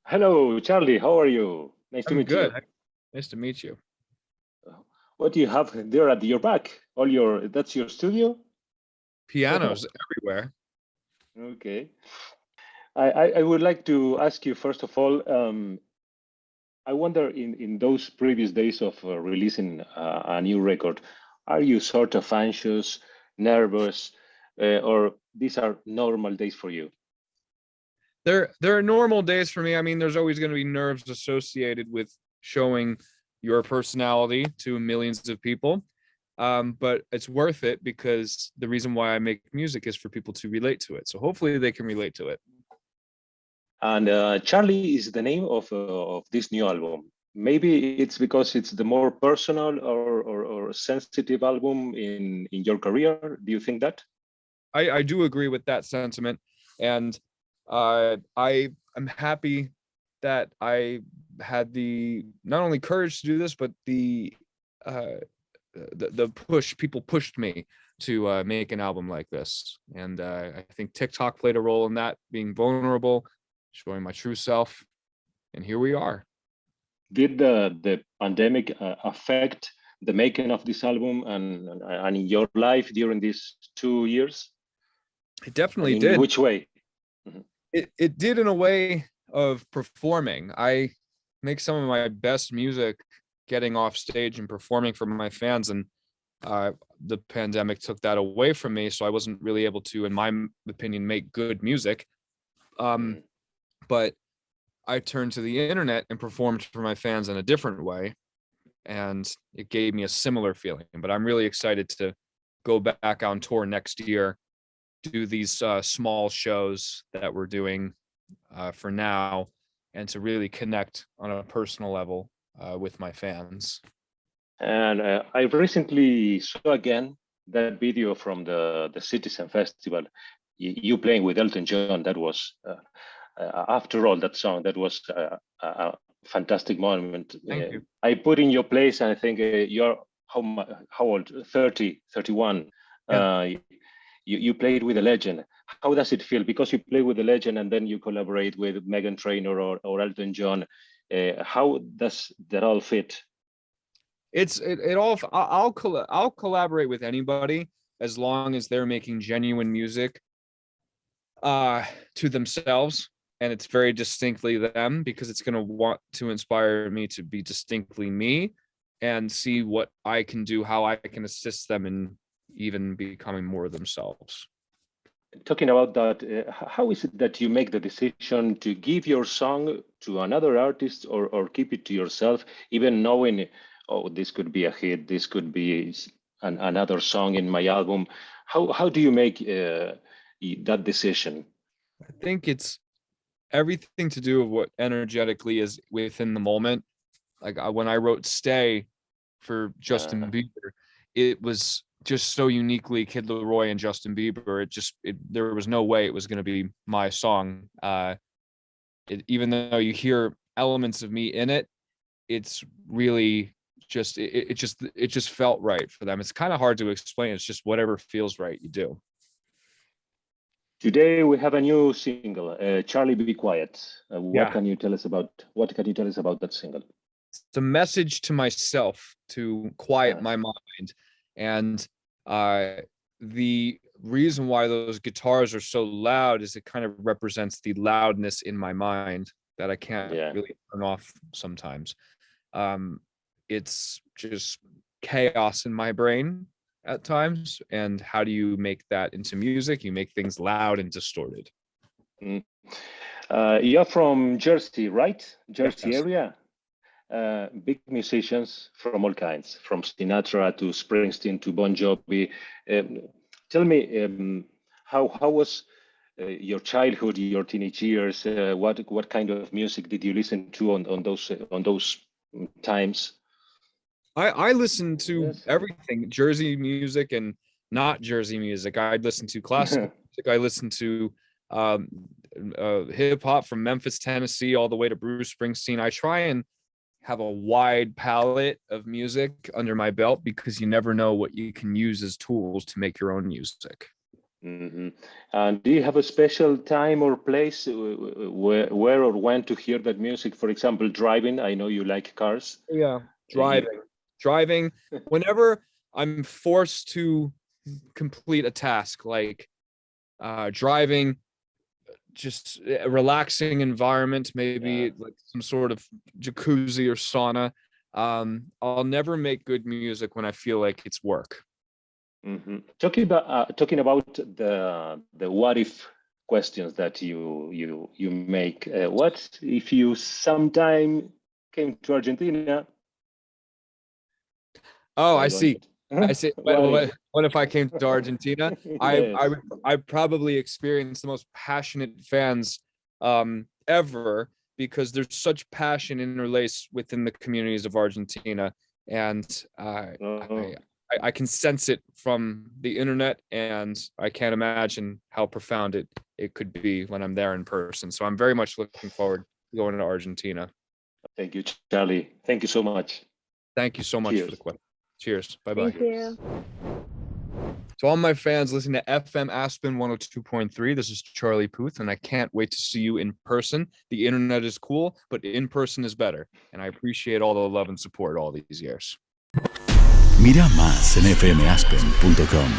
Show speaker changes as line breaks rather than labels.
Hello, Charlie. How are you? Nice to
I'm
meet
good.
you.
Nice to meet you.
What do you have there at your back? All your that's your studio?
Pianos everywhere.
Okay. I would like to ask you first of all. I wonder in those previous days of releasing a new record, are you sort of anxious, nervous, or these are normal days for you?
There are normal days for me. I mean, there's always going to be nerves associated with showing your personality to millions of people. But it's worth it because the reason why I make music is for people to relate to it. So hopefully they can relate to it.
And Charlie is the name of this new album. Maybe it's because it's the more personal or sensitive album in your career. Do you think that?
I do agree with that sentiment, and I'm happy that I had the not only courage to do this, but uh, the push. People pushed me to make an album like this, and I think TikTok played a role in that, being vulnerable, showing my true self, and here we are.
Did the pandemic affect the making of this album and in your life during these 2 years?
It
And
definitely
in
did.
which way? Mhm.
It did in a way of performing. I make some of my best music getting off stage and performing for my fans, and the pandemic took that away from me, so I wasn't really able to, in my opinion, make good music. Um,
Mm.
but I turned to the internet and performed for my fans in a different way, and it gave me a similar feeling. But I'm really excited to go back on tour next year, do these small shows that we're doing for now, and to really connect on a personal level with my fans.
And I recently saw again that video from the Citizen Festival. You playing with Elton John. That was, after all, that song. That was a fantastic moment.
Thank you.
I put in your place, and I think you're how old? 30, 31.
Yeah.
You played with a legend. How does it feel? Because you play with a legend, and then you collaborate with Megan Trainor or Elton John. How does that all fit?
It all. I'll collaborate with anybody as long as they're making genuine music to themselves, and it's very distinctly them, because it's going to want to inspire me to be distinctly me and see what I can do, how I can assist them in even becoming more themselves.
Talking about that, how is it that you make the decision to give your song to another artist or keep it to yourself, even knowing, oh, this could be a hit, this could be another song in my album? How do you make that decision?
I think it's everything to do with what energetically is within the moment. Like when I wrote "Stay" for Justin
Uh,
Bieber, it was just so uniquely Kid Leroy and Justin Bieber. There was no way it was going to be my song. Even though you hear elements of me in it, it's really it just felt right for them. It's kind of hard to explain. It's just whatever feels right, you do.
Today we have a new single, "Charlie Be Quiet."
Yeah,
What can you tell us about that single?
it's a message to myself to quiet
Uh,
my mind. And uh, the reason why those guitars are so loud is it kind of represents the loudness in my mind that I can't
yeah.
really turn off sometimes. Um, it's just chaos in my brain at times. And how do you make that into music? You make things loud and distorted.
Mm. You're from Jersey, right? Jersey
Yes.
area. Big musicians from all kinds, from Sinatra to Springsteen to Bon Jovi. Um, Tell me, how was your childhood, your teenage years? What kind of music did you listen to on those times?
I listen to
Yes.
everything, Jersey music and not Jersey music. I'd listen to classical music. I listen to um, hip hop from Memphis, Tennessee, all the way to Bruce Springsteen. I try and have a wide palette of music under my belt because you never know what you can use as tools to make your own music.
Hmm. And do you have a special time or place where or when to hear that music? For example, driving. I know you like cars.
Yeah,
You,
driving. Whenever I'm forced to complete a task like driving, just a relaxing environment,
yeah.
maybe like some sort of jacuzzi or sauna. I'll never make good music when I feel like it's work.
Hmm. Talking about the what if questions that you make. What if you sometime came to Argentina?
Oh,
Are
I
you going
see. I see. What,
What if?
what, what if I came to Argentina?
Yes.
I probably experienced the most passionate fans ever, because there's such passion interlaced within the communities of Argentina, and
Oh,
I can sense it from the internet, and I can't imagine how profound it could be when I'm there in person. So I'm very much looking forward to going to Argentina.
thank you, Charlie. Thank you so much.
Thank you so much for the
Cheers.
question. Cheers. Bye bye.
Thank
Cheers.
you.
To all my fans listening to FM Aspen 102.3, this is Charlie Puth, and I can't wait to see you in person. The internet is cool, but in person is better. And I appreciate all the love and support all these years.
Mira más en fmaspen.com.